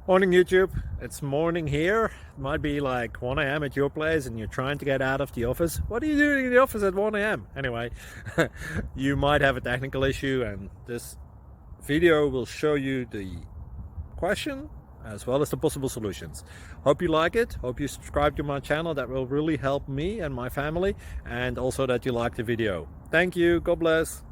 Morning YouTube, it's morning here. It might be like 1 a.m. at your place and you're trying to get out of the office. What are you doing in the office at 1 a.m.? Anyway, you might have a technical issue and this video will show you the question as well as the possible solutions. Hope you like it, hope you subscribe to my channel. That will really help me and my family, and also that you like the video. Thank you, God bless.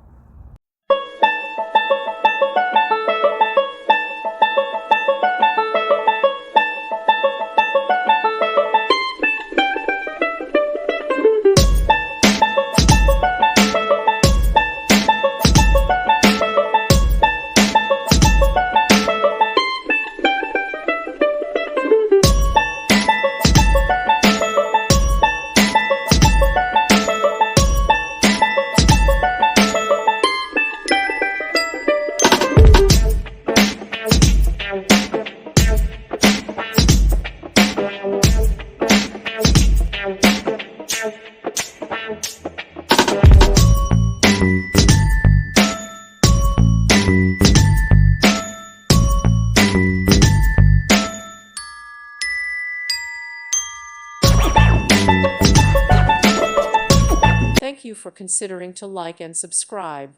Thank you for considering to like and subscribe.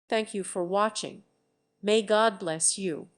Thank you for watching. May God bless you.